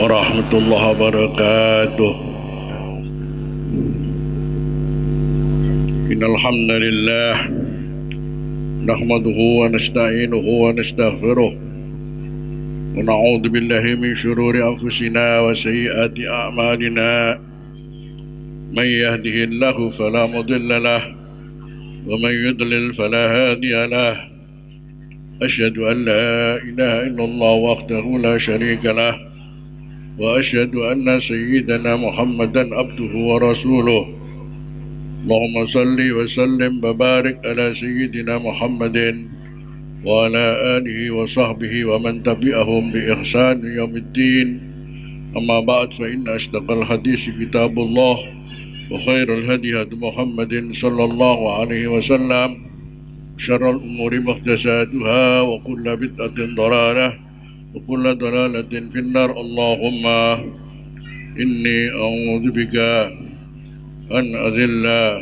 warahmatullahi wabarakatuh. Innal hamdalillah nahmaduhu wa nasta'inuhu wa nastaghfiruh wa na'udzu billahi min shururi anfusina wa sayyiati a'malina. Man yahdihillahu fala mudilla lahu wa man yudlil fala hadiya lahu. Asyhadu an la ilaha illallah wahdahu la syarika lahu wa asyhadu anna sayyidana Muhammadan abduhu wa rasuluh. Allahumma salli wa sallim wa barik ala sayyidina Muhammadin wa ala alihi wa sahbihi wa man tabi'ahum bi ihsan yaumiddin. Amma ba'd, fa inna asdaqal hadis kitabullah wa khairal hadi hadi Muhammadin sallallahu alaihi wasallam. Syarrul umuri muhdatsatuha wa kullu bid'atin dhalalah wa kullu dhalalatin finnar. Allahumma inni a'udzubika an azilla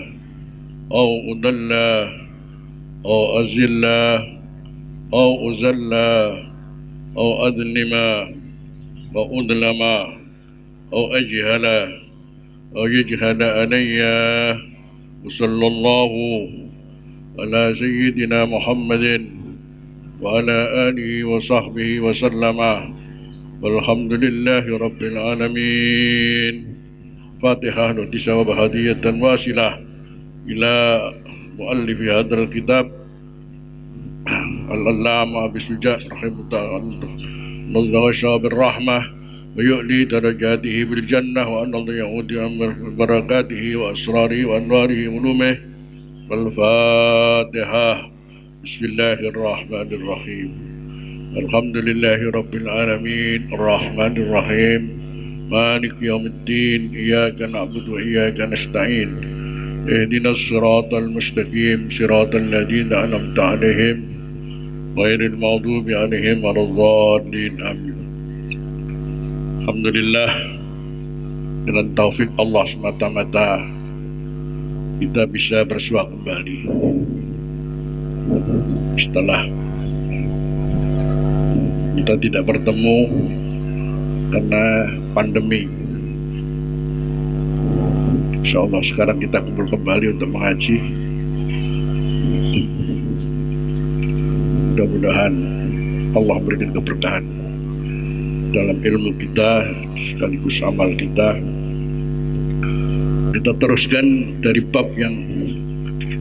aw udalla aw azilla aw uzalla aw adlima wa udlama aw ajhala aw yajhala alayya. Wa sallallahu ala sayyidina Muhammadin wa ala alihi wa sahbihi wa sallama walhamdulillahi rabbil alamin. Fatihah nutisa wa bahadiyatan wasilah ila muallifi hadal kitab al-allama bisuja rahimahullah nazara syabir rahmah wa yu'li darajatihi bil jannah wa anna ya'udi barakatihi wa asrarihi wa anwarihi ulumih. Wal Fatihah. Bismillahirrahmanirrahim. Alhamdulillahi rabbil alamin arrahmanir rahim مالك يوم الدين إياك نعبد وإياك نستعين اهدنا الصراط المستقيم صراط الذين أنعمت عليهم غير المغضوب عليهم ولا الضالين آمين. Alhamdulillah, dengan taufik Allah semata-mata kita bisa bersua kembali setelah kita tidak bertemu karena pandemi. InsyaAllah sekarang kita kumpul kembali untuk mengaji. Mudah-mudahan Allah berikan keberkahan dalam ilmu kita sekaligus amal kita. Kita teruskan dari bab yang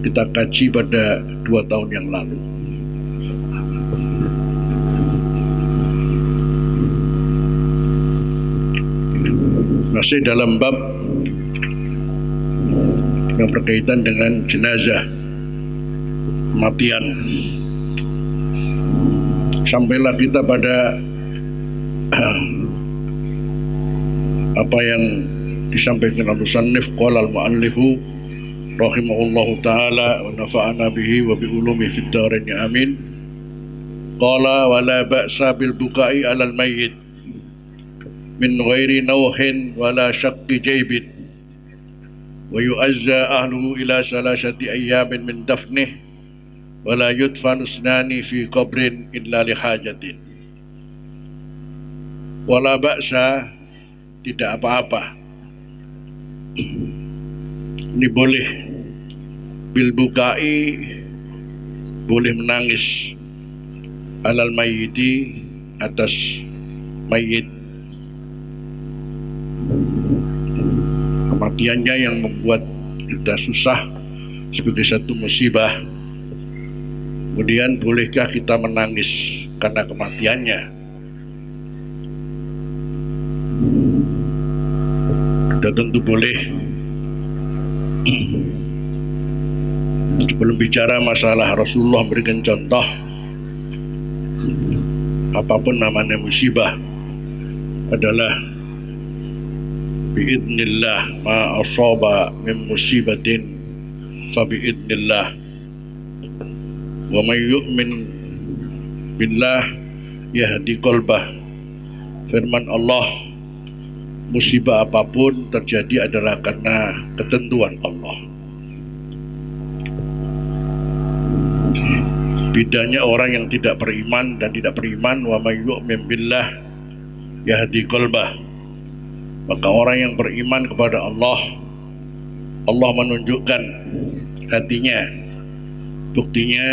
kita kaji pada 2 tahun yang lalu. Masih dalam bab yang berkaitan dengan jenazah kematian. Sampailah kita pada apa yang disampaikan al-musannif qala al-muallifu rahimahullahu ta'ala wa nafa'ana bihi wa bi ulumi fid dharain amin. Qala wa la ba'sa bil bukai 'alal mayyit min ghairi nauhin wala syaqqi jaybin wa yu'azza ahluhu ila salasati ayyamin min dafnih wala yudfanu isnani fi qabrin illa li hajatin. Wala ba'sa, tidak apa-apa, ini boleh, bil bukai, boleh menangis, alal mayyiti, atas mayit, kematiannya yang membuat kita susah sebagai satu musibah. Kemudian bolehkah kita menangis karena kematiannya? Sudah tentu boleh. Sebelum bicara masalah, Rasulullah memberikan contoh, apapun namanya musibah adalah biidnillah, ma asaba min musibatin fa biidnillah wa may yu'min billah yahdi qalbah. Firman Allah, musibah apapun terjadi adalah karena ketentuan Allah. Bedanya orang yang tidak beriman dan tidak beriman, wa may yu'min billah yahdi qalbah. Maka orang yang beriman kepada Allah, Allah menunjukkan hatinya. Buktinya,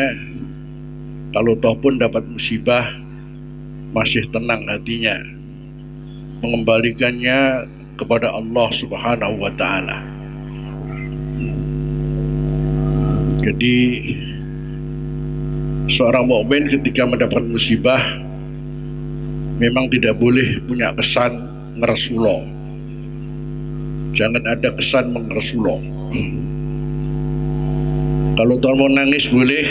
kalau toh pun dapat musibah, masih tenang hatinya, mengembalikannya kepada Allah Subhanahu wa Ta'ala. Jadi seorang mukmin ketika mendapat musibah memang tidak boleh punya kesan ngeresulo. Jangan ada kesan mengeresulo. Kalau tuan mau nangis boleh,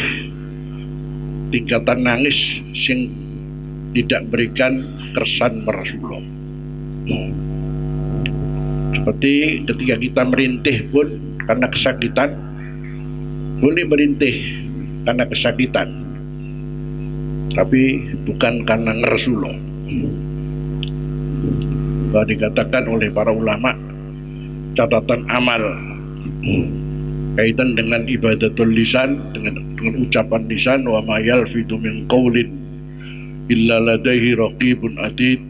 tingkatan nangis sing tidak berikan kesan meresulo. Seperti ketika kita merintih pun karena kesakitan, boleh merintih karena kesakitan, tapi bukan karena ngeresulo. Dikatakan oleh para ulama, catatan amal kaitan dengan ibadatul lisan, dengan ucapan lisan, wa ma yalfidu min qaulin illa ladaihi raqibun atid.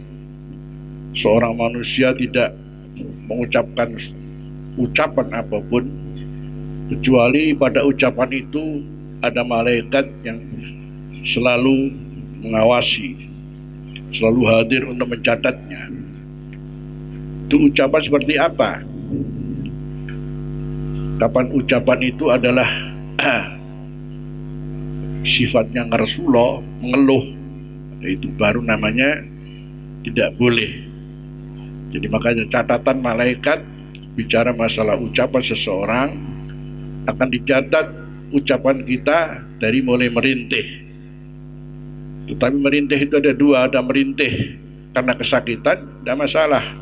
Seorang manusia tidak mengucapkan ucapan apapun kecuali pada ucapan itu ada malaikat yang selalu mengawasi, selalu hadir untuk mencatatnya. Itu ucapan seperti apa? Kapan ucapan itu adalah sifatnya ngeresulo, mengeluh, itu baru namanya tidak boleh. Jadi makanya catatan malaikat bicara masalah ucapan seseorang, akan dicatat ucapan kita dari mulai merintih. Tetapi merintih itu ada dua, ada merintih karena kesakitan, tidak masalah.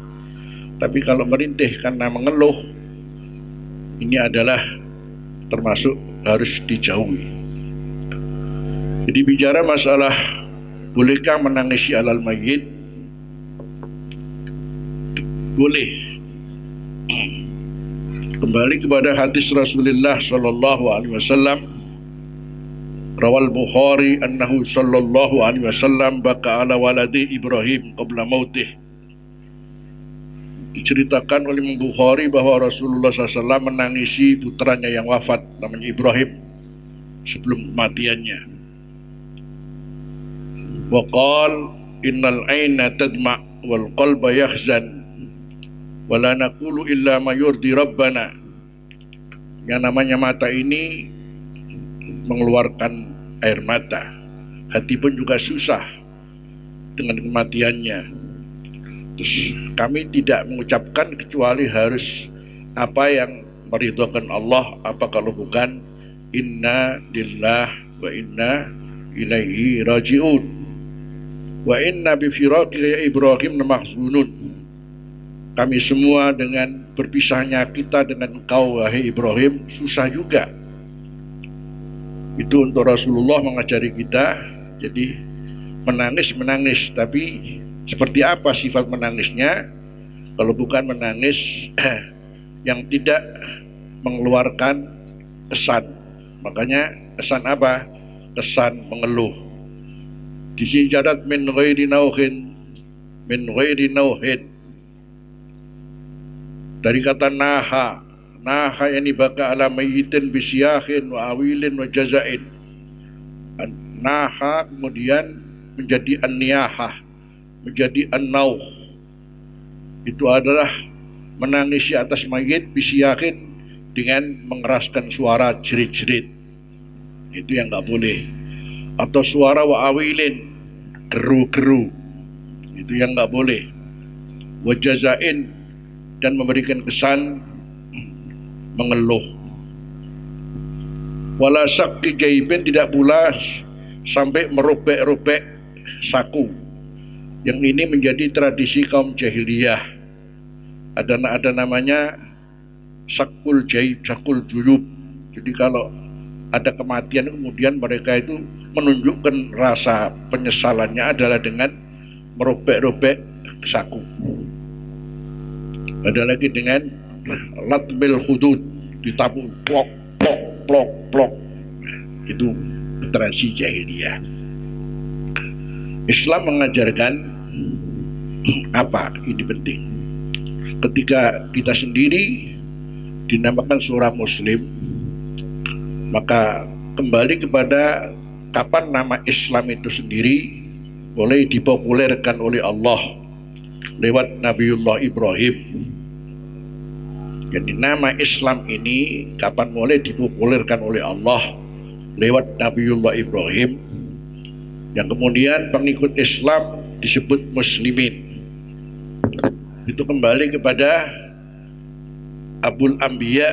Tapi kalau merintih karena mengeluh, ini adalah termasuk harus dijauhi. Jadi bicara masalah bolehkah menangisi alal mayyit, boleh. Kembali kepada hadis Rasulullah sallallahu alaihi wasallam, rawal Bukhari annahu sallallahu alaihi wasallam baka ala waladi Ibrahim qabla mautih. Diceritakan oleh Bukhari bahwa Rasulullah SAW menangisi putranya yang wafat, namanya Ibrahim, sebelum kematiannya. Wa qala innal aina tadma wal qalba yakhzan wa la naqulu illa ma yurdi rabbana. Yang namanya mata ini mengeluarkan air mata, hati pun juga susah dengan kematiannya. Terus kami tidak mengucapkan kecuali harus apa yang meridhokan Allah, apa kalau bukan inna lillah wa inna ilaihi raji'un wa inna bi firaqi ya Ibrahim mahzunun. Kami semua dengan berpisahnya kita dengan engkau wahai Ibrahim susah juga. Itu untuk Rasulullah mengajari kita. Jadi menangis, tapi seperti apa sifat menangisnya? Kalau bukan menangis yang tidak mengeluarkan kesan. Makanya kesan apa? Kesan mengeluh. Di sini catat min ghairi nauhin, min ghairi nauhin. Dari kata naha, naha yang baka ala mayyitin bisyahin wa awilin wa jazain. Naha kemudian menjadi an-niyahah, menjadi an-nauh. Itu adalah menangisi atas mayit bisyahin dengan mengeraskan suara jerit-jerit. Itu yang nggak boleh. Atau suara wa awilin, geru-geru. Itu yang nggak boleh. Wa jazain, dan memberikan kesan mengeluh. Wala sakki jaibin, tidak pula sampai merobek-robek saku. Yang ini menjadi tradisi kaum jahiliyah. Ada namanya sakul jaib, sakul juyub. Jadi kalau ada kematian kemudian mereka itu menunjukkan rasa penyesalannya adalah dengan merobek-robek saku. Ada lagi dengan latbil hudud, ditapu plok plok plok plok. Itu tradisi jahiliyah. Islam mengajarkan apa? Ini penting. ketika kita sendiri dinamakan seorang muslim, maka kembali kepada kapan nama Islam itu sendiri mulai dipopulerkan oleh Allah lewat Nabiullah Ibrahim. Jadi nama Islam ini kapan mulai dipopulerkan oleh Allah lewat Nabiullah Ibrahim, yang kemudian pengikut Islam disebut muslimin. Itu kembali kepada Abul Anbiya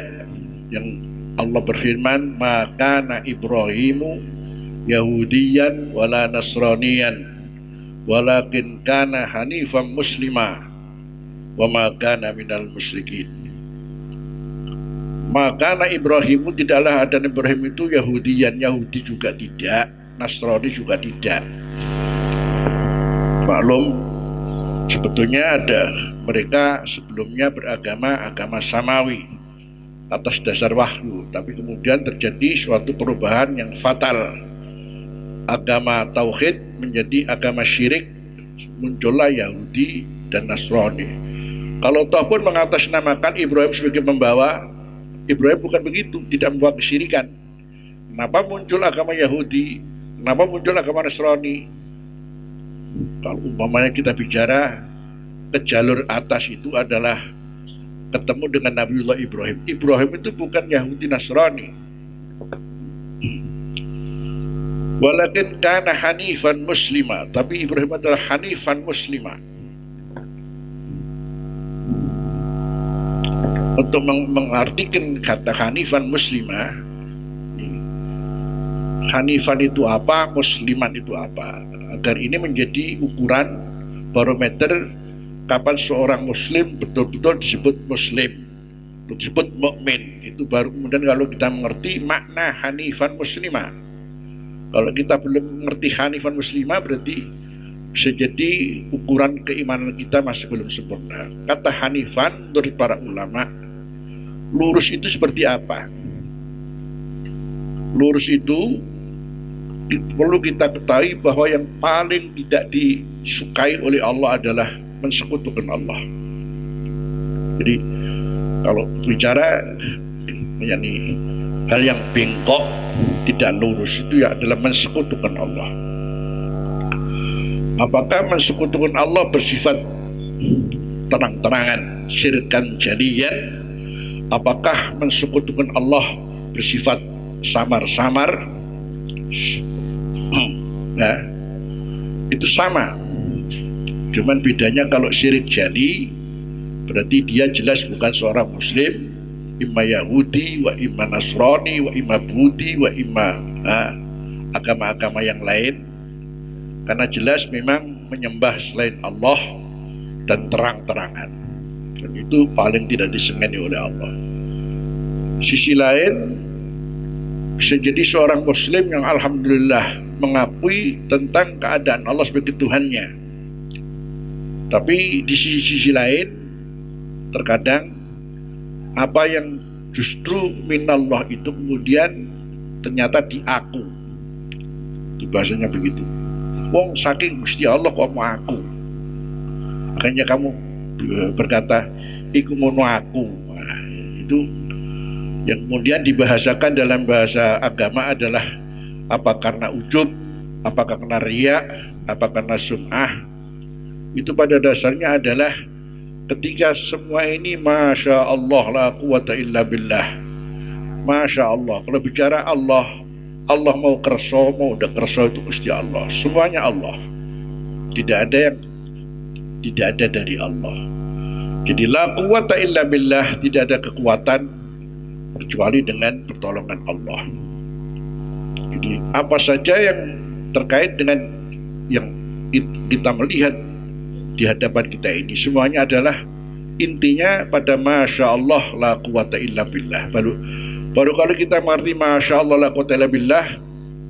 yang Allah berfirman, maka na Ibrahimu Yahudiyan wala Nasraniyan walakin kana hanifan muslima wa ma kana minal musyrikin. Maka na Ibrahimu, tidaklah ada Ibrahim itu Yahudiyan, Yahudi juga tidak, Nasrani juga tidak. Maklum, sebetulnya ada mereka sebelumnya agama Samawi atas dasar wahyu, tapi kemudian terjadi suatu perubahan yang fatal. Agama tauhid menjadi agama syirik, muncullah Yahudi dan Nasrani. Kalau toh pun mengatasnamakan Ibrahim sebagai pembawa, Ibrahim bukan begitu, tidak membawa kesyirikan. Kenapa muncul agama Yahudi? Kenapa muncul agama Nasrani? Kalau umpamanya kita bicara ke jalur atas, itu adalah ketemu dengan Nabiullah Ibrahim. Ibrahim itu bukan Yahudi Nasrani. Walakin kana hanifan muslima, tapi Ibrahim adalah hanifan muslima. Untuk mengartikan kata hanifan muslimah, hanifan itu apa, musliman itu apa, agar ini menjadi ukuran barometer kapan seorang muslim betul-betul disebut muslim, disebut mukmin. Itu baru kemudian kalau kita mengerti makna hanifan muslimah. Kalau kita belum mengerti hanifan muslimah, berarti bisa jadi ukuran keimanan kita masih belum sempurna. Kata hanifan menurut para ulama, lurus itu seperti apa? Lurus itu perlu kita ketahui bahwa yang paling tidak disukai oleh Allah adalah mensekutukan Allah. Jadi kalau bicara yakni hal yang bengkok, tidak lurus, itu ya adalah mensekutukan Allah. Apakah mensekutukan Allah bersifat terang-terangan, syirkan jaliyan? Apakah mensekutukan Allah bersifat samar-samar? Nah, itu sama. Cuman bedanya kalau syirik jali, berarti dia jelas bukan seorang muslim, imma Yahudi, wa imma Nasrani, wa imma Budi, wa imma agama-agama yang lain. Karena jelas memang menyembah selain Allah dan terang-terangan, dan itu paling tidak disegani oleh Allah. Sisi lain, bisa jadi seorang muslim yang alhamdulillah mengakui tentang keadaan Allah sebagai Tuhannya, tapi di sisi lain terkadang apa yang justru minallah itu kemudian ternyata diaku. Itu bahasanya begitu. Wong saking Gusti Allah kok mau aku, makanya kamu berkata iku mono aku. Nah, itu yang kemudian dibahasakan dalam bahasa agama adalah apa karena ujub, apa karena riya, apa karena sum'ah. Itu pada dasarnya adalah ketika semua ini masya Allah la quwata illa billah, masya Allah. Kalau bicara Allah, Allah mau kerso, mau udah kerso, itu Gusti Allah, semuanya Allah, tidak ada yang tidak ada dari Allah. Jadi la quwata illa billah, tidak ada kekuatan kecuali dengan pertolongan Allah. Jadi apa saja yang terkait dengan yang kita melihat di hadapan kita ini, semuanya adalah intinya pada masya Allah la quwata illa billah. Baru kalau kita mengerti masya Allah la quwata illa billah,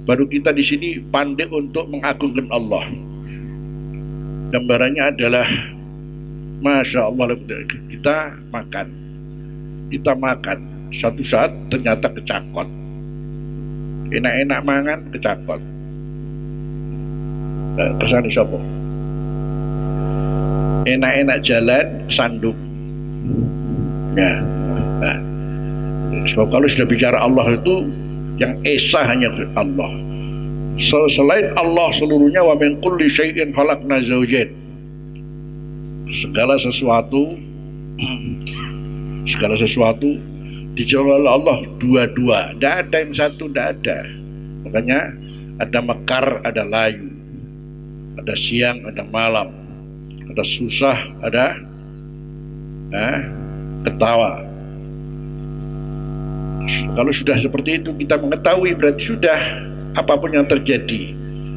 baru kita di sini pandai untuk mengagungkan Allah. Gambarannya adalah masya Allah, kita makan satu saat ternyata kecakot, enak-enak mangan kecakot, kersane sapa? Enak-enak jalan sanduk, Ya. Nah, so, kalau sudah bicara Allah itu yang esa hanya Allah. Selain Allah seluruhnya wa min kulli syai'in khalaqna zawjain. Segala sesuatu diciptakan oleh Allah dua-dua. Tidak ada yang satu, tidak ada. Makanya ada mekar, ada layu, ada siang, ada malam, ada susah, ada ketawa. Kalau sudah seperti itu kita mengetahui, berarti sudah apapun yang terjadi,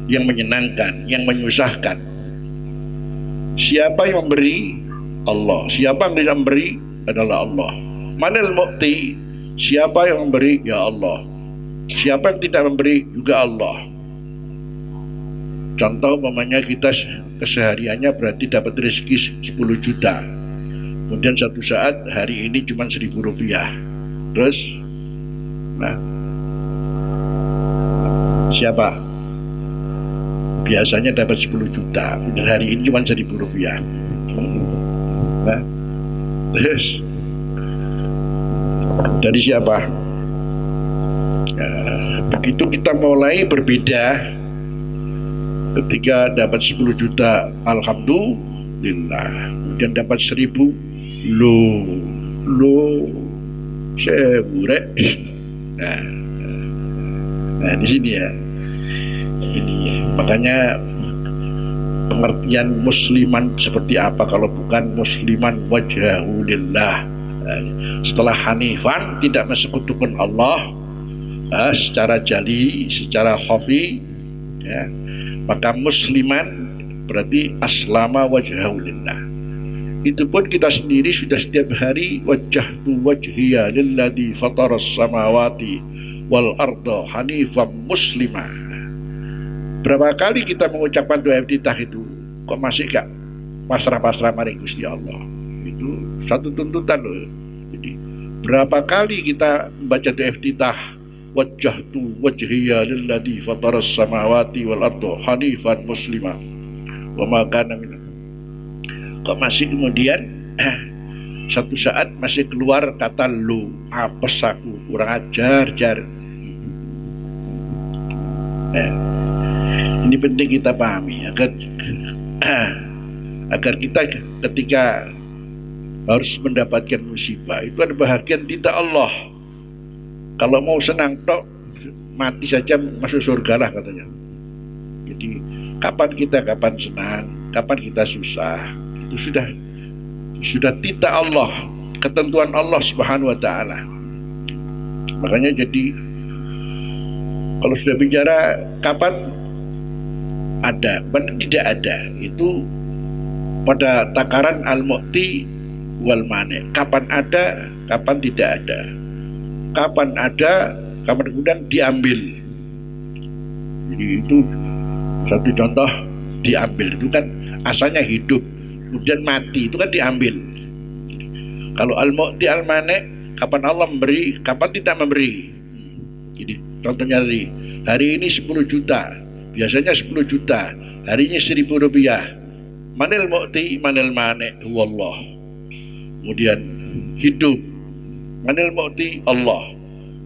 yang menyenangkan, yang menyusahkan, siapa yang memberi? Allah. Siapa yang tidak memberi? Adalah Allah. Manil mu'ti, siapa yang memberi? Ya Allah. Siapa yang tidak memberi? Juga Allah. Contoh umpamanya kita kesehariannya berarti dapat rezeki 10 juta, kemudian satu saat hari ini cuma 1.000 rupiah, terus siapa? Biasanya dapat 10 juta, dan hari ini cuma 1.000 rupiah. Terus dari siapa? Begitu kita mulai berbeda. Ketika dapat 10 juta, alhamdulillah. Kemudian dapat 1.000, seburek. Nah, di sini ya. Makanya pengertian musliman seperti apa kalau bukan musliman wajhahu lillah. Setelah hanifan, tidak mensekutukan Allah secara jali, secara khafi, ya, maka musliman berarti aslama wajhahu lillah. Itu pun kita sendiri sudah setiap hari wajjahtu wajhiya lilladzi fataras samawati wal arda hanifan muslimah. Berapa kali kita mengucapkan doa iftitah itu kok masih gak pasrah-pasrah maring Gusti Allah? Itu satu tuntutan loh. Jadi berapa kali kita membaca doa iftitah wajjahtu wajhiya lilladzi fataras samawati wal arda hanifan muslimah wa ma kana minal, kok masih kemudian satu saat masih keluar kata lu, apes aku, kurang ajar jar. Ini penting kita pahami agar kita ketika harus mendapatkan musibah itu ada bahagian tidak Allah. Kalau mau senang tok, mati saja masuk surga lah katanya. Jadi kapan senang, kapan kita susah, itu sudah tidak Allah, ketentuan Allah Subhanahu wa taala. Makanya jadi kalau sudah bicara kapan ada, kapan tidak ada, itu pada takaran al-mu'ti wal mani. Kapan ada, kapan tidak ada. Kapan ada, kapan kemudian diambil. Jadi itu satu contoh, diambil itu kan asalnya hidup, kemudian mati, itu kan diambil. Kalau al-mu'ti al-mani, kapan Allah memberi, kapan tidak memberi. Jadi contohnya hari ini 10 juta, biasanya 10 juta, harinya 1.000 rupiah. Manil mu'ti manil mani huwallah. Kemudian hidup, manil mu'ti Allah.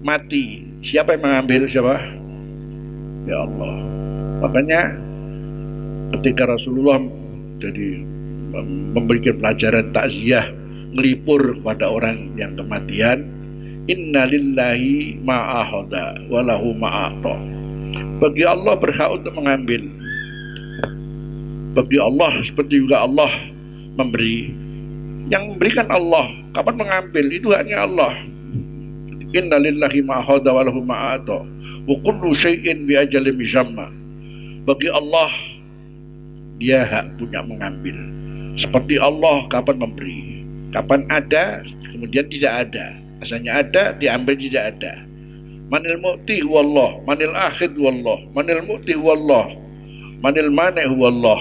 Mati, siapa yang mengambil? Siapa? Ya Allah. Makanya ketika Rasulullah jadi memberikan pelajaran takziah, ngelipur kepada orang yang kematian, inna lillahi ma'ahoda walahu ma'ato. Bagi Allah berhak untuk mengambil, bagi Allah seperti juga Allah memberi. Yang memberikan Allah, kapan mengambil itu haknya Allah. Inna lillahi ma'ahoda walahu ma'ato wa kullu syai'in bi ajalin musamma. Bagi Allah dia hak punya mengambil. Seperti Allah kapan memberi, kapan ada, kemudian tidak ada. Asalnya ada, diambil tidak ada. Manil mu'ti huwallah, manil akhid huwallah, manil mu'ti huwallah, manil mani huwallah.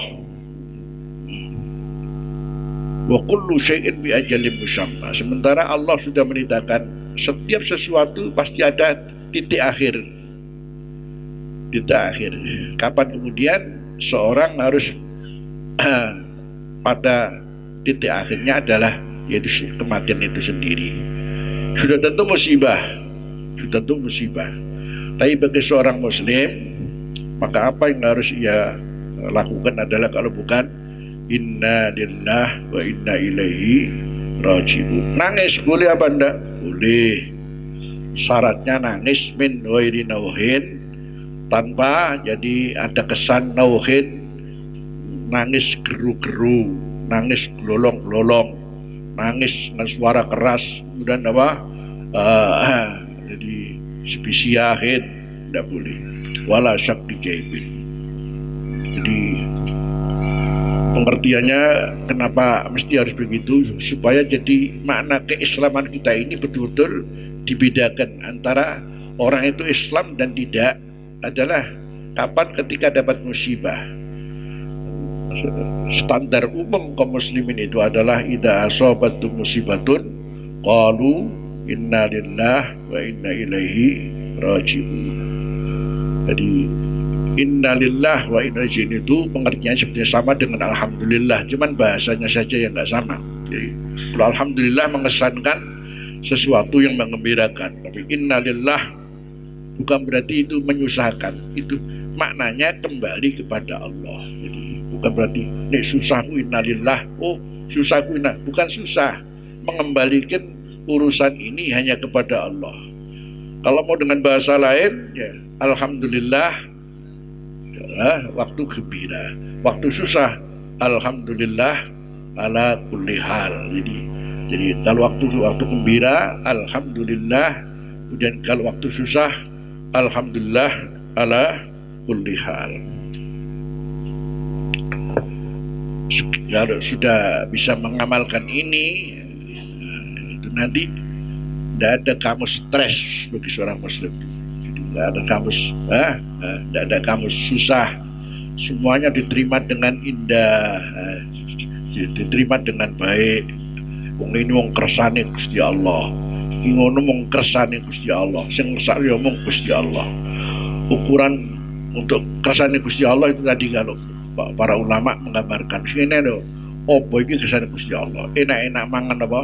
Wa kullu syai'in bi ajalin musamma. Sementara Allah sudah menitahkan setiap sesuatu pasti ada titik akhir. Titik akhir. Kapan kemudian seorang harus pada titik akhirnya adalah yaitu kematian itu sendiri. Sudah tentu musibah, tapi bagi seorang muslim, maka apa yang harus ia lakukan adalah kalau bukan inna lillahi wa inna ilaihi raji'un. Nangis boleh apa enggak? Boleh. Syaratnya nangis min ghairi nauhin, tanpa jadi ada kesan nauhin, nangis geru-geru, nangis gelolong-gelolong, nangis dengan suara keras, kemudian apa? Jadi spesiahin, tidak boleh. Wala syakki jaibin. Jadi pengertiannya kenapa mesti harus begitu, supaya jadi makna keislaman kita ini betul-betul dibedakan antara orang itu Islam dan tidak adalah kapan ketika dapat musibah. Standar umum kaum muslimin itu adalah idza asabatu musibatun qalu inna lillahi wa inna ilaihi raji'un. Jadi inna lillahi wa inna ilaihi itu pengertiannya sebenarnya sama dengan alhamdulillah, cuman bahasanya saja yang nggak sama. Jadi kalau alhamdulillah mengesankan sesuatu yang mengembirakan, tapi inna lillahi bukan berarti itu menyusahkan, itu maknanya kembali kepada Allah. Jadi bukan berarti nek susahku innalillah, oh susahku inna, bukan susah, mengembalikan urusan ini hanya kepada Allah. Kalau mau dengan bahasa lain ya alhamdulillah ya, waktu gembira, waktu susah alhamdulillah ala kulli hal. Jadi kalau waktu gembira alhamdulillah, kemudian kalau waktu susah alhamdulillah ala kulli hal. Kalau sudah bisa mengamalkan ini, itu nanti tidak ada kamu stres bagi seorang muslim. Tidak ada kamu tidak ada kamu susah, semuanya diterima dengan indah, diterima dengan baik. Wong ini wong kersane Gusti Allah, ngono mung kersane Gusti Allah, sing ngersake ya mung Gusti Allah. Ukuran untuk kersane Gusti Allah itu tadi kalau para ulama menggambarkan sini loh, apa iki kersane Gusti Allah? Enak-enak mangan apa?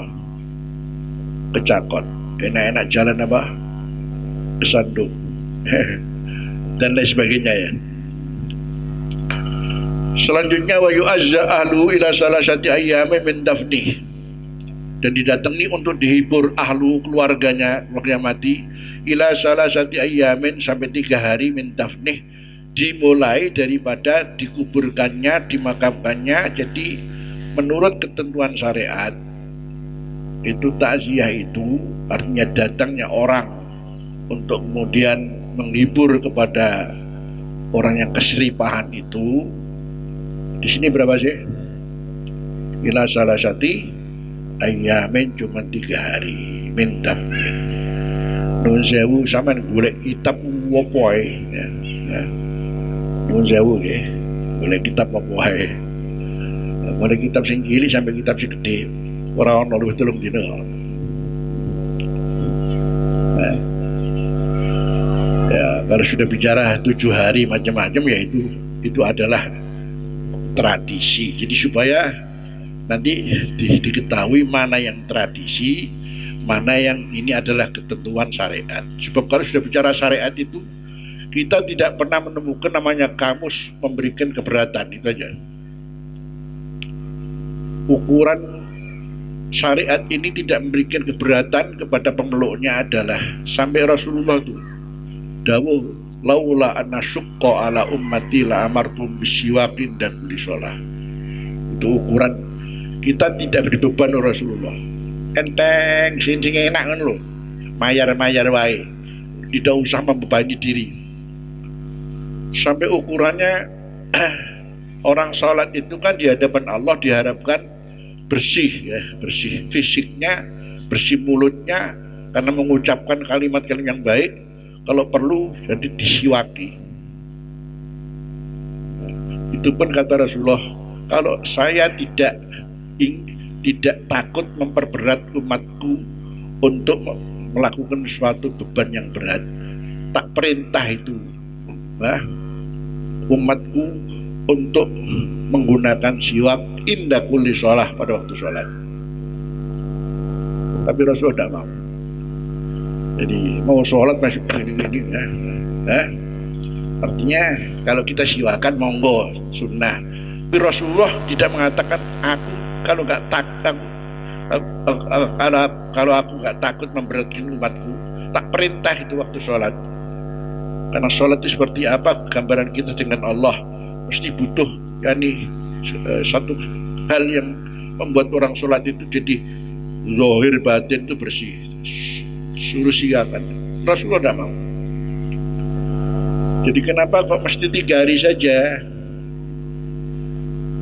Kecakot. Enak-enak jalan apa? Kesandung. Dan lain sebagainya ya. Selanjutnya wa yu'azza ahlu ila salasati ayyamin min dafni, dan didatangi untuk dihibur ahlu keluarganya mati ila salasati ayyamin sampai 3 hari min dafnih, dimulai daripada dikuburkannya, dimakamkannya. Jadi menurut ketentuan syariat itu takziah itu artinya datangnya orang untuk kemudian menghibur kepada orang yang keseripahan itu. Di sini berapa sih? Ila salasati ayyamin, cuma 3 hari min dafnih. Nun sewu sampean golek kitab apa ya. Nun sewu nggih, golek kitab apa wae. Mulai kitab sing cilik sampai kitab sing gede, ora ono luwih 3 dina. Ya, kalau sudah bicara 7 hari macam-macam ya itu adalah tradisi. Jadi supaya nanti diketahui mana yang tradisi, mana yang ini adalah ketentuan syariat. Sebab kalau sudah bicara syariat itu, kita tidak pernah menemukan namanya kamus memberikan keberatan, itu aja. Ukuran syariat ini tidak memberikan keberatan kepada pemeluknya adalah sampai Rasulullah itu dawuh laula anna syukka ala ummati la amartum bisiwakin dan bisolah. Itu ukuran kita tidak beri beban Rasulullah. Enteng sing enak kan lho, mayar-mayar wae, tidak usah membebani diri. Sampai ukurannya orang sholat itu kan di hadapan Allah diharapkan bersih ya, bersih fisiknya, bersih mulutnya karena mengucapkan kalimat-kalimat yang baik. Kalau perlu jadi disiwaki. Itu pun kata Rasulullah, kalau saya tidak takut memperberat umatku untuk melakukan suatu beban yang berat, tak perintah itu umatku untuk menggunakan siwak inda kulli sholah, pada waktu sholat. Tapi Rasulullah tidak mau. Jadi mau sholat masuk gini-gini ya. Artinya kalau kita siwakan monggo sunnah. Tapi Rasulullah tidak mengatakan aku kalau nggak takut, kalau aku nggak takut memberatkan umatku, tak perintah itu waktu sholat. Karena sholat itu seperti apa gambaran kita dengan Allah, mesti butuh satu hal yang membuat orang sholat itu jadi zahir batin itu bersih. Suruh siakan. Rasulullah tidak mau. Jadi kenapa kok mesti 3 hari saja?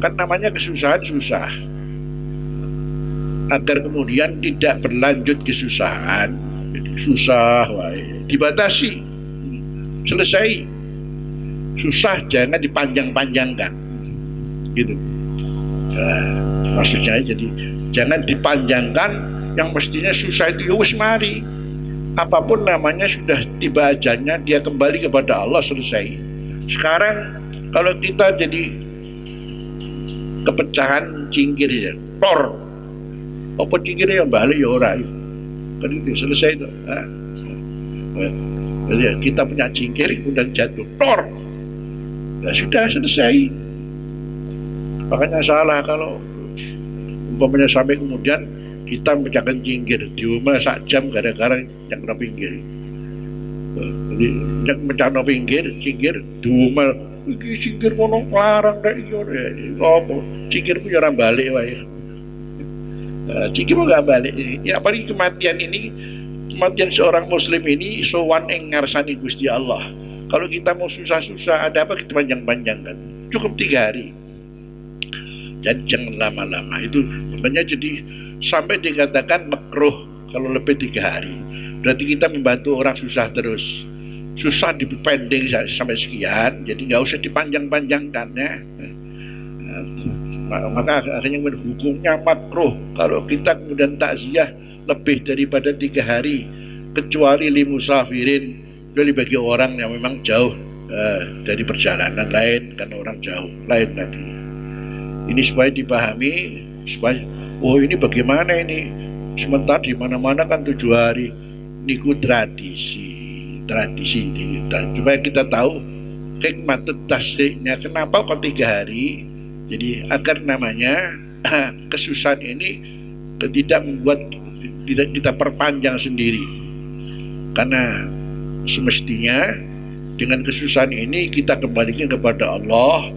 Kan namanya kesusahan susah. Agar kemudian tidak berlanjut kesusahan, jadi susah, dibatasi, selesai. Susah jangan dipanjang-panjangkan, gitu. Maksudnya jadi jangan dipanjangkan yang mestinya susah itu ya wis mari. Apapun namanya sudah tiba ajalnya, dia kembali kepada Allah, selesai. Sekarang kalau kita jadi kepecahan cingkir ya, tor. Apa cingkirnya yang balik ya orang kan itu selesai itu. Jadi kita punya cingkir kemudian jatuh tor, ya sudah selesai. Makanya salah kalau umpamanya sampai kemudian kita memecahkan cingkir di rumah sak jam gara-gara yang kena pinggir. Jadi yang mecahkan pinggir cingkir di rumah iki cingkir mono larang nek iya apa cingkir punya orang balik wae. Cingkir nggak balik. Ya apalagi kematian ini, kematian seorang muslim ini sowan ing ngarsani Gusti Allah. Kalau kita mau susah-susah, ada apa kita panjang-panjangkan? Cukup 3 hari. Jadi jangan lama-lama. Itu makanya jadi sampai dikatakan makruh kalau lebih 3 hari. Berarti kita membantu orang susah terus. Susah dipending sampai sekian, jadi nggak usah dipanjang-panjangkan ya. Maka akhirnya hukumnya makruh kalau kita kemudian takziah lebih daripada 3 hari, kecuali limusafirin, kecuali bagi orang yang memang jauh dari perjalanan lain, karena orang jauh lain lagi. Ini supaya dipahami, supaya ini bagaimana ini, sementara di mana-mana kan 7 hari, niku tradisi ini, supaya kita tahu hikmat tasriknya kenapa kok 3 hari. Jadi agar namanya kesusahan ini tidak membuat kita perpanjang sendiri, karena semestinya dengan kesusahan ini kita kembalikan kepada Allah.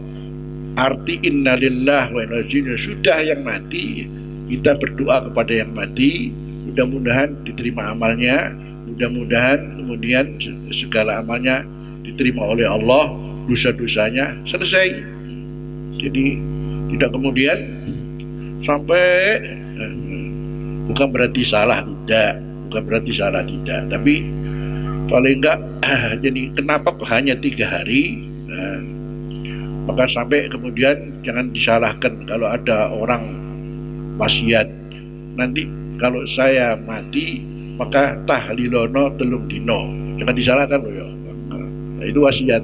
Arti innalillah wa inna ilaihi sudah yang mati, kita berdoa kepada yang mati, mudah-mudahan diterima amalnya, mudah-mudahan kemudian segala amalnya diterima oleh Allah, dosa-dosanya selesai. Jadi tidak kemudian sampai bukan berarti salah tidak, tapi paling enggak jadi kenapa hanya 3 hari, maka sampai kemudian jangan disalahkan kalau ada orang wasiat nanti kalau saya mati maka tahlilono 3 dino, jangan disalahkan loh ya, itu wasiat.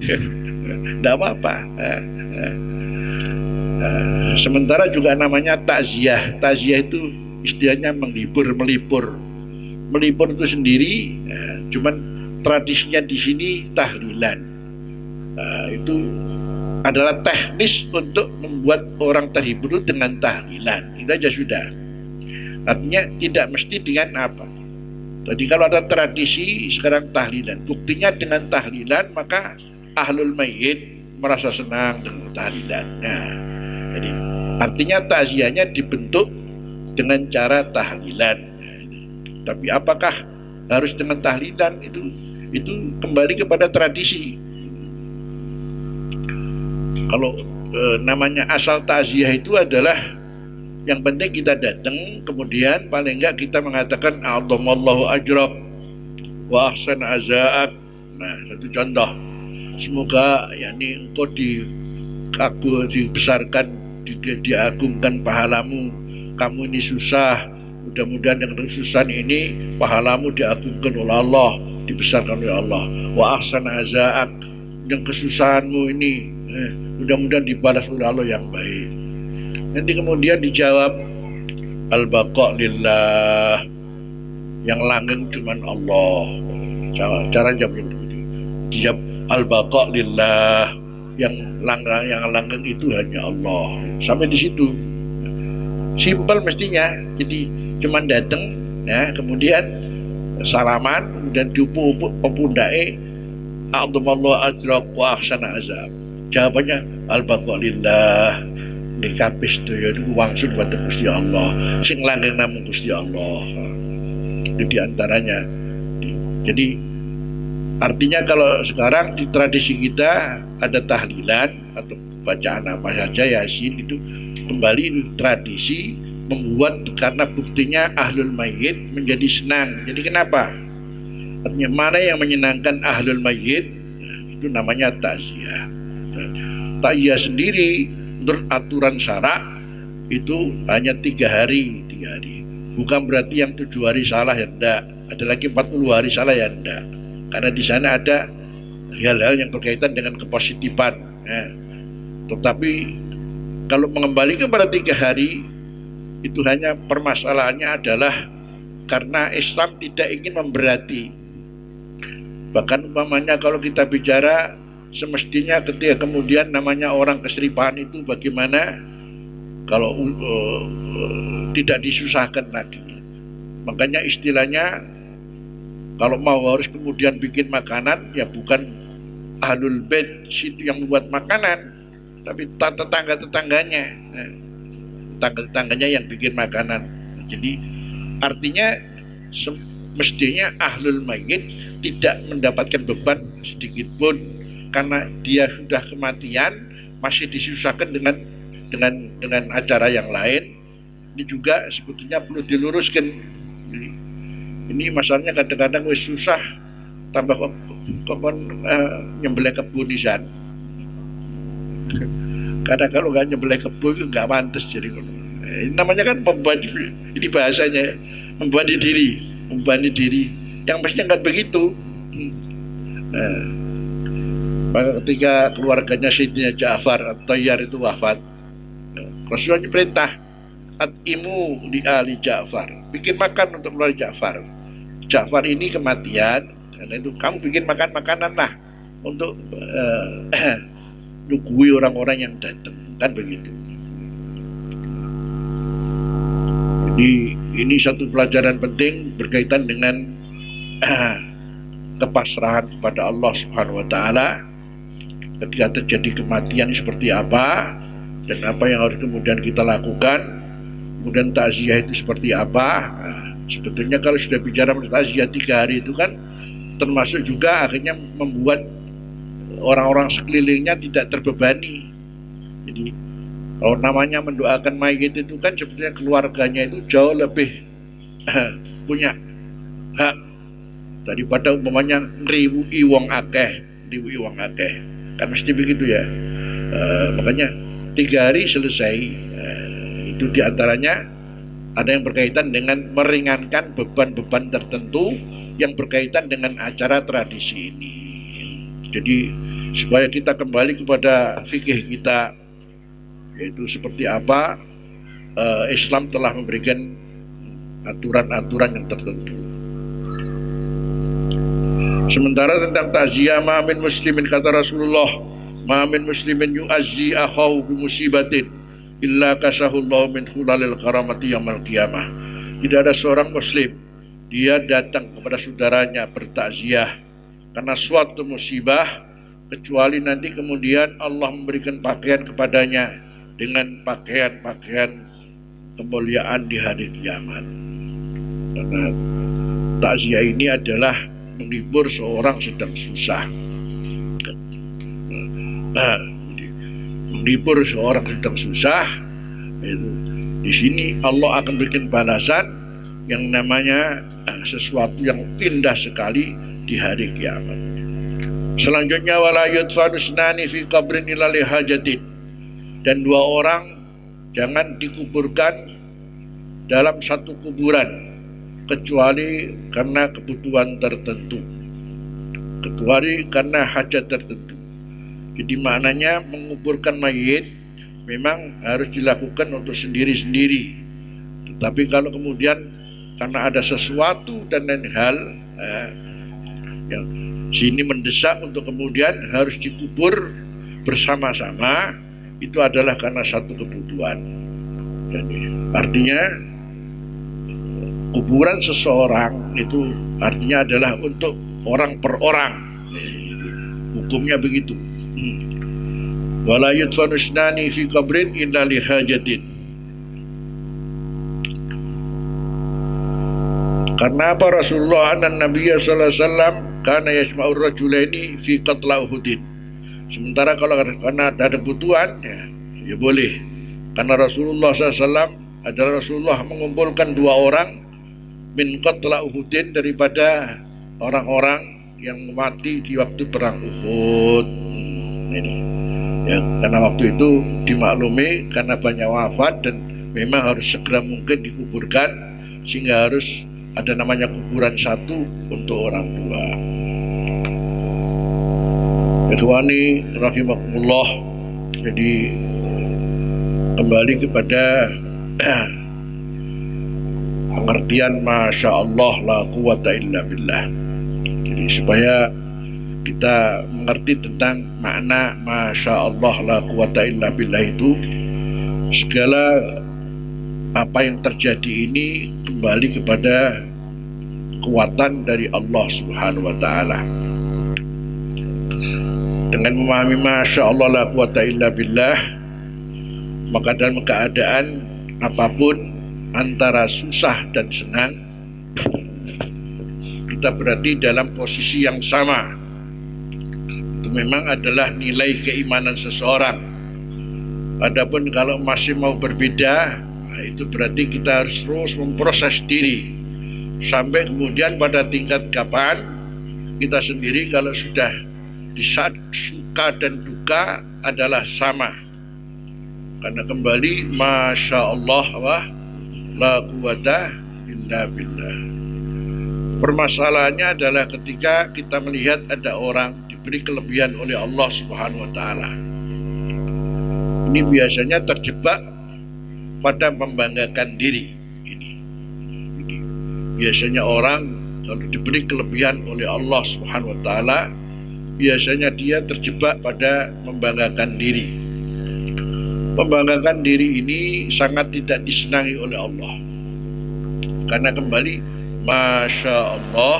Tidak apa-apa. Sementara juga namanya takziah. Takziah itu istilahnya melipur itu sendiri, cuman tradisinya di sini tahlilan. Itu adalah teknis untuk membuat orang terhibur dengan tahlilan. Itu aja sudah. Artinya tidak mesti dengan apa. Jadi kalau ada tradisi sekarang tahlilan, buktinya dengan tahlilan maka ahlul mayyit merasa senang dengan tahlilan. Nah, jadi artinya takziahnya dibentuk dengan cara tahlilan. Tapi apakah harus dengan tahlilan? Itu kembali kepada tradisi. Kalau namanya asal takziah itu adalah yang penting kita datang, kemudian paling enggak kita mengatakan a'adhamallahu ajrak wa ahsan azaak. Nah, satu contoh. Semoga engkau dibesarkan, diagungkan pahalamu. Kamu ini susah, mudah-mudahan dengan kesusahan ini pahalamu diagungkan oleh Allah, dibesarkan oleh Allah. Wa ahsan azaak, yang kesusahanmu ini mudah-mudahan dibalas oleh Allah yang baik. Nanti kemudian dijawab al-baqa lillah, yang langgeng cuman Allah. Cara jawab begitu. Jawab al-baqa lillah, yang langgeng itu hanya Allah. Sampai di situ. Simpel mestinya. Jadi cuman datang ya, kemudian salaman, kemudian diupu-upu pundake, a'dhamallahu ajrak wa ahsana azab. Jawabannya al-baqa lillah. Kabeh sedaya niku wangsul buat Gusti Allah. Sing langgeng namung Gusti Allah. Itu diantaranya. Jadi artinya kalau sekarang di tradisi kita ada tahlilan atau bacaan apa saja Yasin, itu kembali tradisi membuat, karena buktinya ahlul mayyit menjadi senang. Jadi kenapa? Artinya mana yang menyenangkan ahlul mayyit, itu namanya takziah. Takziah sendiri menurut aturan syarak itu hanya 3 hari. Bukan berarti yang 7 hari salah ya enggak, ada lagi 40 hari salah ya enggak, karena di sana ada hal-hal yang berkaitan dengan kepositifan ya. Tetapi kalau mengembalikan pada 3 hari itu hanya permasalahannya adalah karena Islam tidak ingin memberati. Bahkan umpamanya kalau kita bicara semestinya ketika kemudian namanya orang keseripahan itu bagaimana kalau tidak disusahkan lagi. Makanya istilahnya kalau mau harus kemudian bikin makanan, ya bukan ahlul bait situ yang membuat makanan, tapi tetangga-tetangganya, tetangga-tetangganya yang bikin makanan. Jadi artinya mestinya ahlul mayyit tidak mendapatkan beban sedikit pun, karena dia sudah kematian masih disusahkan dengan acara yang lain. Ini juga sebetulnya perlu diluruskan. Ini masalahnya kadang-kadang wis susah tambah nyembelih kebun isan. Karena kalau nggak nyembelih kebun itu nggak pantas jadi. Ini namanya kan membebani, ini bahasanya membebani diri, yang mestinya nggak begitu. Maka ketika keluarganya Sayyidina Ja'far At-Tayyar itu wafat, Rasulullah perintah atimu li ali Ja'far, bikin makan untuk keluarga Ja'far. Ja'far ini kematian, karena itu kamu bikin makanan lah untuk nungguin orang-orang yang datang, kan begitu. Jadi ini satu pelajaran penting berkaitan dengan kepasrahan kepada Allah Subhanahu wa taala. Ketika terjadi kematian seperti apa dan apa yang harus kemudian kita lakukan, kemudian takziah itu seperti apa. Sebetulnya kalau sudah bicara takziah 3 hari itu kan termasuk juga akhirnya membuat orang-orang sekelilingnya tidak terbebani. Jadi kalau namanya mendoakan mayit itu kan sebetulnya keluarganya itu jauh lebih punya hak daripada umpamanya ngriwuki wong akeh, kan mesti begitu ya. Makanya 3 hari selesai. Itu diantaranya ada yang berkaitan dengan meringankan beban-beban tertentu yang berkaitan dengan acara tradisi ini. Jadi supaya kita kembali kepada fikih kita, yaitu seperti apa Islam telah memberikan aturan-aturan yang tertentu. Sementara tentang takziah, ma min muslimin, kata Rasulullah, ma min muslimin yu'azzi akhahu bi musibatin illa kasahullahu min hulalil karamati yaumil qiyamah. Tidak ada seorang muslim dia datang kepada saudaranya bertakziah karena suatu musibah, kecuali nanti kemudian Allah memberikan pakaian kepadanya dengan pakaian-pakaian kemuliaan di hari kiamat. Karena takziah ini adalah menghibur seorang sedang susah. Menghibur seorang sedang susah, itu di sini Allah akan bikin balasan yang namanya sesuatu yang indah sekali di hari kiamat. Selanjutnya wala yudfanu isnani fi qabrin illa li hajatin, dan 2 orang jangan dikuburkan dalam satu kuburan kecuali karena kebutuhan tertentu, kecuali karena hajat tertentu. Jadi maknanya menguburkan mayit memang harus dilakukan untuk sendiri-sendiri, Tapi kalau kemudian karena ada sesuatu dan lain hal yang sini mendesak untuk kemudian harus dikubur bersama-sama, itu adalah karena satu kebutuhan. Jadi artinya kuburan seseorang itu artinya adalah untuk orang per orang. Hukumnya begitu. Wala yudfanu isnani fi qabrin illa li hajatin. Karena apa? Rasulullah dan Nabi sallallahu alaihi wasallam kana yajma'ur rajulaini fi qatla Uhudin. Sementara kalau karena ada kebutuhan ya boleh. Karena Rasulullah SAW adalah Rasulullah mengumpulkan dua orang min qatla Uhudin daripada orang-orang yang mati di waktu perang Uhud. Ini. Ya, karena waktu itu dimaklumi karena banyak wafat dan memang harus segera mungkin dikuburkan, sehingga harus ada namanya kuburan satu untuk orang dua. Ikhwani rahimakumullah. Jadi kembali kepada pengertian Masya Allah la quwata illa billah. Jadi supaya kita mengerti tentang makna Masya Allah la quwata illa billah itu, segala apa yang terjadi ini kembali kepada kekuatan dari Allah Subhanahu wa Ta'ala. Dengan memahami Masya Allah la quwata illa billah, maka dalam keadaan apapun antara susah dan senang, kita berarti dalam posisi yang sama. Itu memang adalah nilai keimanan seseorang. Adapun kalau masih mau berbeda, itu berarti kita harus terus memproses diri sampai kemudian pada tingkat kapan kita sendiri kalau sudah di saat suka dan duka adalah sama. Karena kembali Masya Allah la quwata illa billah. Permasalahannya adalah ketika kita melihat ada orang diberi kelebihan oleh Allah Subhanahu wa Ta'ala. Ini biasanya terjebak pada membanggakan diri. Ini biasanya orang kalau diberi kelebihan oleh Allah Subhanahu wa Ta'ala, biasanya dia terjebak pada membanggakan diri. Membanggakan diri ini sangat tidak disenangi oleh Allah. Karena kembali Masya Allah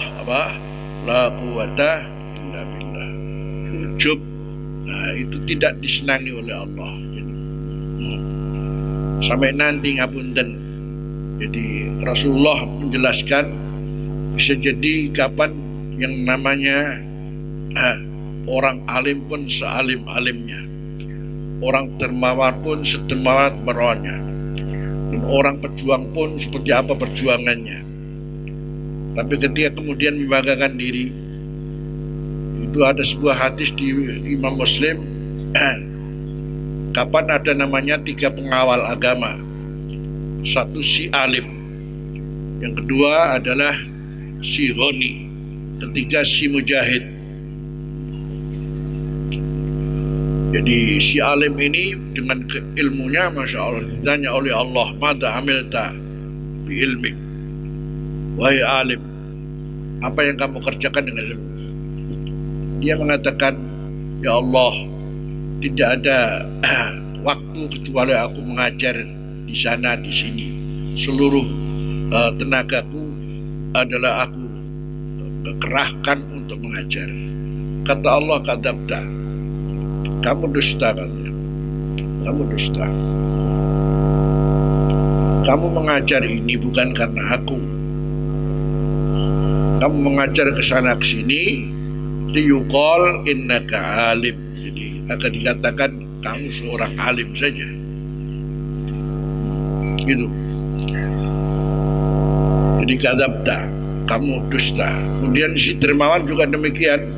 la quwata illa billah. Ujub, itu tidak disenangi oleh Allah. Sampai nanti ngapunten. Jadi Rasulullah menjelaskan bisa jadi kapan yang namanya orang alim pun sealim-alimnya, orang dermawan pun sedermawan-dermawannya, dan orang pejuang pun seperti apa perjuangannya. Tapi ketika kemudian membanggakan diri, itu ada sebuah hadis di Imam Muslim. Kapan ada namanya 3 pengawal agama. Satu si alim, yang kedua adalah si ghani, ketiga si mujahid. Jadi si alim ini dengan ilmunya Masya Allah ditanya oleh Allah, mada amilta bi ilmik, wahai alim, apa yang kamu kerjakan dengan ilmu? Dia mengatakan, ya Allah, tidak ada waktu kecuali aku mengajar di sana di sini. Seluruh tenagaku adalah aku kerahkan untuk mengajar. Kata Allah, kadzabta, kamu dusta, katanya. Kamu dusta. Kamu mengajar ini bukan karena aku. Kamu mengajar ke sana ke sini, liyuqal innaka alim. Jadi akan dikatakan kamu seorang alim saja. Gitu. Jadi kadzabta, kamu dusta. Kemudian si dermawan juga demikian.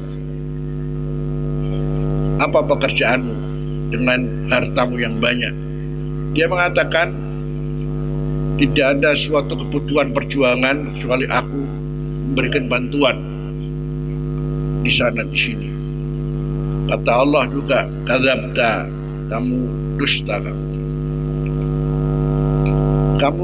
Apa pekerjaanmu dengan hartamu yang banyak? Dia mengatakan, tidak ada suatu kebutuhan perjuangan kecuali aku memberikan bantuan di sana di sini. Kata Allah juga, kadzabta, kamu dusta kamu. Kamu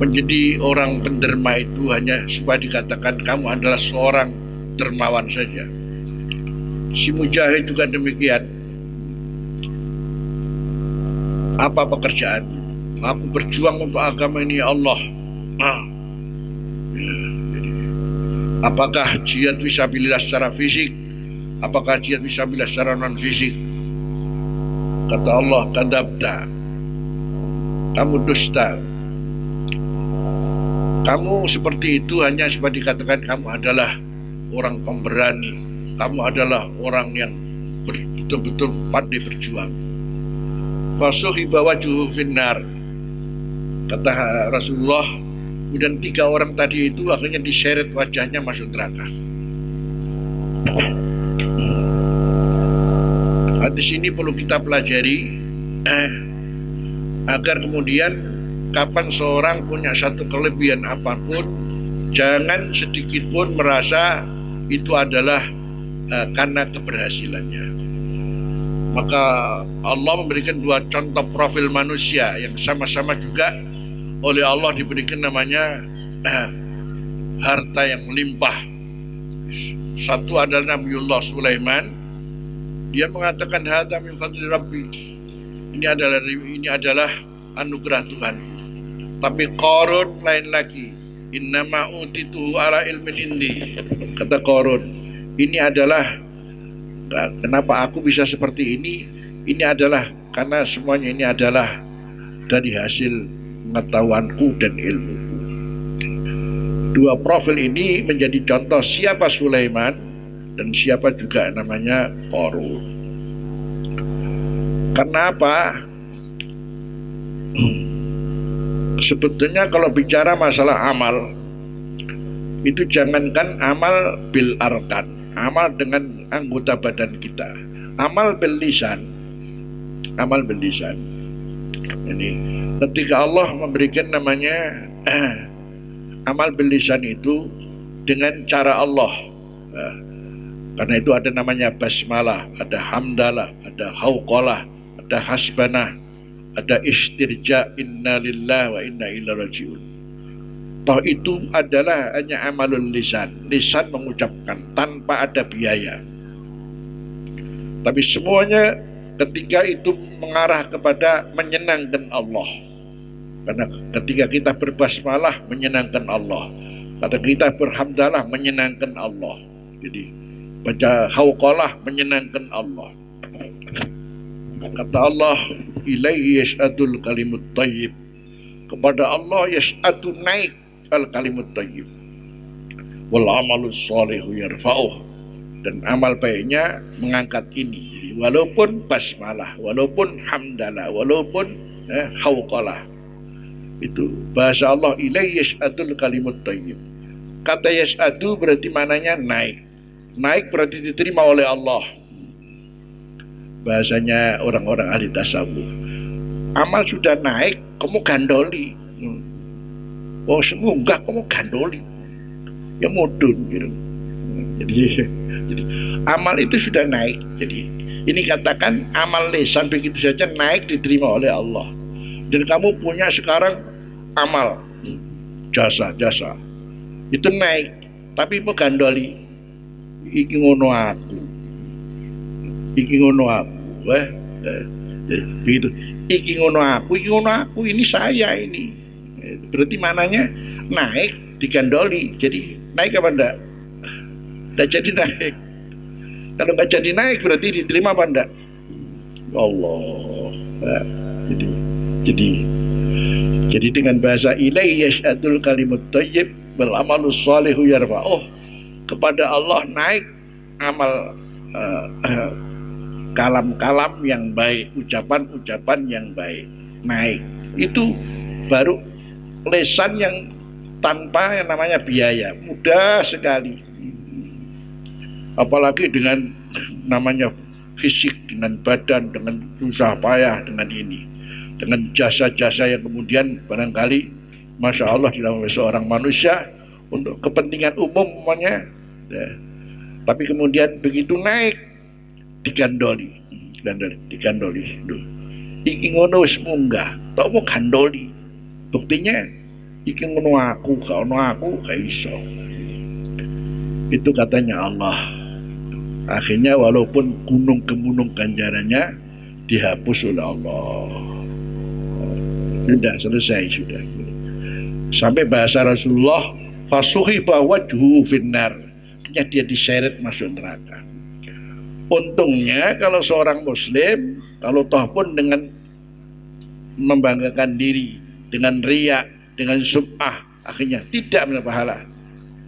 menjadi orang penderma itu hanya supaya dikatakan kamu adalah seorang dermawan saja. Si Mujahid juga demikian. Apa pekerjaan? Aku berjuang untuk agama ini, ya Allah. Apakah jihad fisabilillah secara fisik? Apakah jihad fisabilillah secara non fisik? Kata Allah, kadzabta. Kamu dusta. Kamu seperti itu hanya supaya dikatakan kamu adalah orang pemberani. Kamu adalah orang yang betul-betul pandai berjuang. Fasuhiba wajuhu finnar. Kata Rasulullah, kemudian 3 orang tadi itu akhirnya diseret wajahnya masuk neraka. Hadis ini perlu kita pelajari agar kemudian kapan seorang punya satu kelebihan apapun, jangan sedikit pun merasa itu adalah karena keberhasilannya. Maka Allah memberikan 2 contoh profil manusia yang sama-sama juga oleh Allah diberikan namanya harta yang melimpah. Satu adalah Nabiullah Sulaiman. Dia mengatakan hadza min fadli Rabbi. Ini adalah anugerah Tuhan. Tapi Qarun lain lagi. Innama utituhu ala ilmin indi. Kata Qarun, ini adalah, kenapa aku bisa seperti ini? Ini adalah karena semuanya ini adalah dari hasil pengetahuanku dan ilmuku. 2 profil ini menjadi contoh siapa Sulaiman dan siapa juga namanya Qarun. Kenapa? Sebetulnya kalau bicara masalah amal, itu jangankan amal bil arkan, amal dengan anggota badan kita, amal bil lisan. Ini ketika Allah memberikan namanya amal bil lisan itu dengan cara Allah. Karena itu ada namanya basmalah, ada hamdalah, ada hauqalah, ada hasbanah, ada istirja, inna lillahi wa inna ilaihi rajiun. Toh itu adalah hanya amalul lisan, lisan mengucapkan tanpa ada biaya. Tapi semuanya ketika itu mengarah kepada menyenangkan Allah. Karena ketika kita berbasmalah menyenangkan Allah, ketika kita berhamdalah menyenangkan Allah. Jadi baca hauqalah menyenangkan Allah. Kata Allah, ilaihi yas'adul kalimut thayyib. Kepada Allah yas'adu naik al kalimut thayyib. Wal amalus shalihu yarfa'uh. Dan amal baiknya mengangkat ini. Jadi walaupun basmalah, walaupun hamdalah, walaupun hauqalah. Itu bahasa Allah, ilaihi yas'adul kalimut thayyib. Kata yas'adu berarti mananya naik. Naik berarti diterima oleh Allah. Bahasanya orang-orang ahli tasawuf. Amal sudah naik, kamu gandoli. Oh semoga kamu gandoli. Ya mudun gitu. Jadi amal itu sudah naik. Jadi ini katakan amal lisan begitu saja naik diterima oleh Allah. Dan kamu punya sekarang amal jasa itu naik, tapi mau gandoli. Iki ngono aku. Begitu. Iki ngono aku, ini saya ini. Berarti mananya naik digandoli. Jadi naik apa enggak? Enggak jadi naik. Kalau enggak jadi naik berarti diterima apa enggak? Allah. Jadi dengan bahasa ilaihi yas'adul kalimut thayyib wal amalus shalihu yarfa'uh. Kepada Allah naik amal kalam-kalam yang baik, ucapan-ucapan yang baik naik. Itu baru lesan yang tanpa yang namanya biaya, mudah sekali. Apalagi dengan namanya fisik, dengan badan, dengan susah payah, dengan ini, dengan jasa-jasa yang kemudian barangkali Masya Allah dilakukan oleh seorang manusia untuk kepentingan umum umpamanya, tapi kemudian begitu naik digandoli. iki ngono wis munggah, tok mau gandoli. Buktinya iki ngono aku, gak ono aku gak iso. Itu katanya Allah. Akhirnya walaupun gunung gemunung ganjarannya dihapus oleh Allah. Sudah selesai sudah. Sampai bahasa Rasulullah, fasuhiba wajhu finnar. Dia diseret masuk neraka. Untungnya kalau seorang muslim, kalau toh pun dengan membanggakan diri, dengan riya, dengan sum'ah, akhirnya tidak mendapat pahala,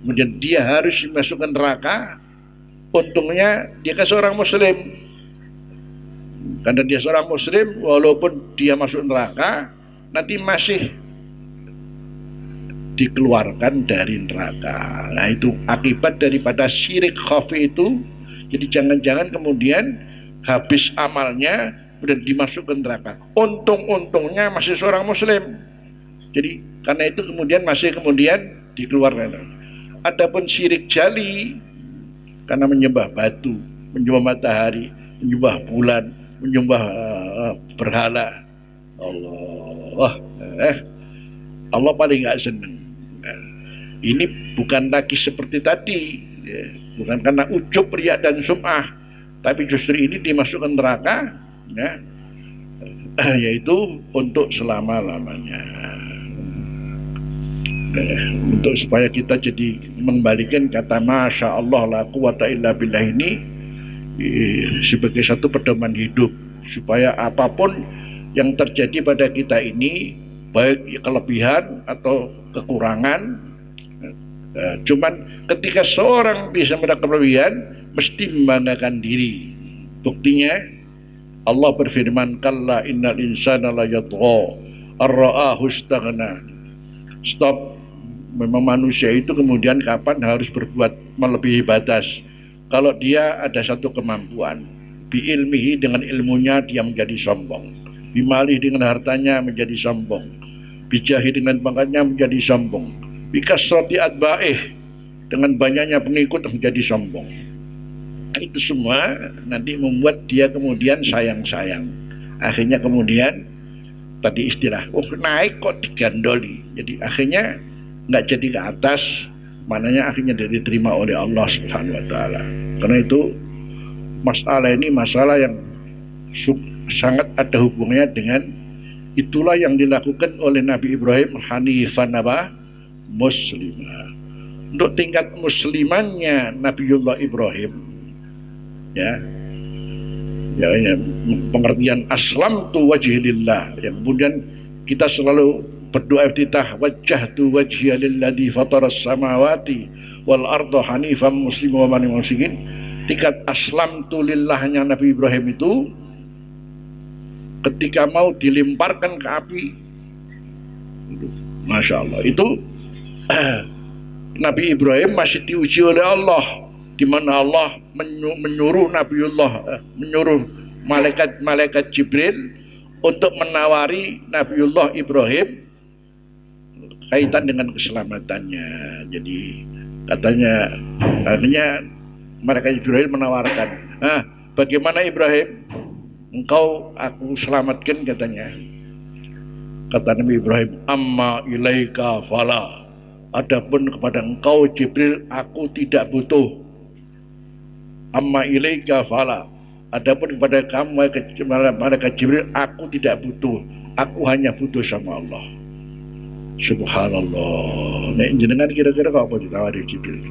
kemudian dia harus dimasukkan neraka. Untungnya dia kan seorang muslim, karena dia seorang muslim, walaupun dia masuk neraka, nanti masih dikeluarkan dari neraka. Nah itu akibat daripada syirik khafi itu. Jadi jangan-jangan kemudian habis amalnya dan dimasukkan neraka. Untung-untungnya masih seorang muslim. Jadi karena itu kemudian masih dikeluarkan. Adapun syirik jali, karena menyembah batu, menyembah matahari, menyembah bulan, menyembah berhala, Allah paling nggak seneng. Ini bukan lagi seperti tadi, bukan karena ujub, riya dan sum'ah, tapi justru ini dimasukkan neraka, ya, yaitu untuk selama-lamanya. Untuk supaya kita jadi mengembalikan kata Masya Allah la quwata illa billah ini sebagai satu pedoman hidup, supaya apapun yang terjadi pada kita ini, baik kelebihan atau kekurangan, cuman ketika seorang bisa mendapatkan kelebihan mesti membanggakan diri. Buktinya Allah berfirman, kalla innal insana la yatgha ar-ra'ahu istaghna. Stop. Memang manusia itu kemudian kapan harus berbuat melebihi batas. Kalau dia ada satu kemampuan, bi ilmihi, dengan ilmunya dia menjadi sombong, bimalih, dengan hartanya menjadi sombong, bijahi, dengan pangkatnya menjadi sombong, bikasrati atba'ih, dengan banyaknya pengikut menjadi sombong. Itu semua nanti membuat dia kemudian sayang-sayang. Akhirnya kemudian tadi istilah, naik kok digandoli. Jadi akhirnya nggak jadi ke atas, mananya akhirnya diterima oleh Allah Subhanahu wa Ta'ala. Karena itu masalah ini masalah yang sangat ada hubungannya dengan itulah yang dilakukan oleh Nabi Ibrahim, hanifan muslimah. Untuk tingkat muslimannya Nabiullah Ibrahim, ya, pengertian aslamtu wajhi lillah, yang kemudian kita selalu berdoa iftitah, wajjahtu wajhiya lilladzi fataras samawati wal arda hanifan musliman wa man musyrikin. Tingkat aslamtu lillahnya Nabi Ibrahim itu ketika mau dilemparkan ke api, Masya Allah, itu Nabi Ibrahim masih diuji oleh Allah, di mana Allah menyuruh Nabiullah, menyuruh malaikat Jibril untuk menawari Nabiullah Ibrahim kaitan dengan keselamatannya. Jadi katanya, akhirnya malaikat Jibril menawarkan, bagaimana Ibrahim, engkau aku selamatkan, katanya. Kata Nabi Ibrahim, amma ilaika fala, adapun kepada engkau Jibril aku tidak butuh. Amma ilaika fala, adapun kepada kamu malaikat Jibril aku tidak butuh, aku hanya butuh sama Allah. Subhanallah. Nek jenengan kira-kira apa ditawari Jibril?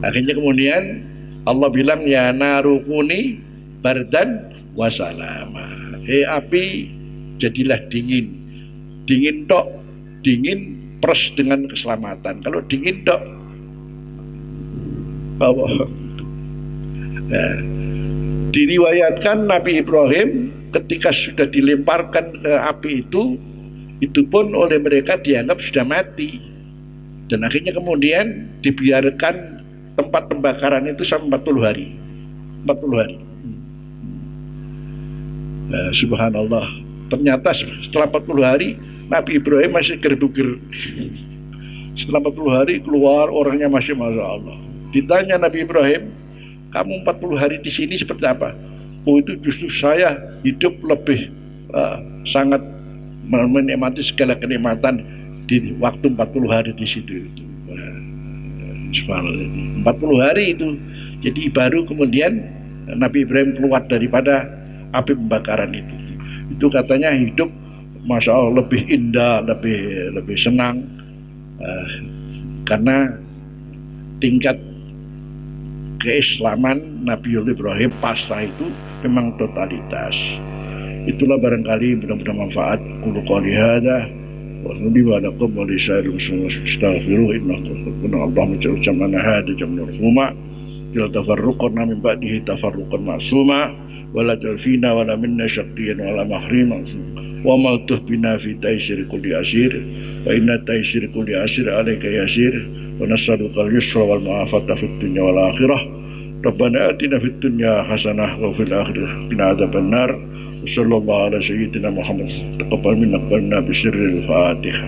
Akhirnya kemudian Allah bilang, ya narukuni bardan wasalama. Api jadilah dingin. Dingin tok, dingin plus dengan keselamatan. Kalau dingin tok, apa? Nah, diriwayatkan Nabi Ibrahim ketika sudah dilemparkan ke api itu pun oleh mereka dianggap sudah mati, dan akhirnya kemudian dibiarkan tempat pembakaran itu sampai 40 hari. Nah, subhanallah, ternyata setelah 40 hari Nabi Ibrahim masih gerbu-ger. Setelah 40 hari keluar, orangnya masih Masya Allah. Ditanya Nabi Ibrahim, kamu 40 hari di sini seperti apa? Oh, itu justru saya hidup lebih sangat menikmati segala kenikmatan di waktu 40 hari di situ itu. Subhanallah, 40 hari itu. Jadi baru kemudian Nabi Ibrahim keluar daripada api pembakaran itu. Itu katanya hidup, masya Allah, lebih indah, lebih senang, karena tingkat keislaman Nabiullah Ibrahim pasrah itu memang totalitas. Itulah barangkali mudah-mudahan manfaat. Qul qouli hadza wa salli wa lakum wa li sa'iril muslimin astaghfiruh innahu Allahumma ja'al jam'ana hadza jam'an marhuma ila tafarruqna min ba'dihi tafarruqan ma'suma wa la tajfina wa la minna shaqiyyan wa la mahrima wa ma tuhbina fi taysir kulli asir wa inna taysir kulli asir alayka yasir wa nas'aluka al-yusra wal mu'afata fid dunya wal akhirah. Rabbana atina fid dunya hasanah wa fil akhirati qina adzaban nar. Sallallahu ala sayyidina Muhammad taqabbal minna bisirril Fatihah.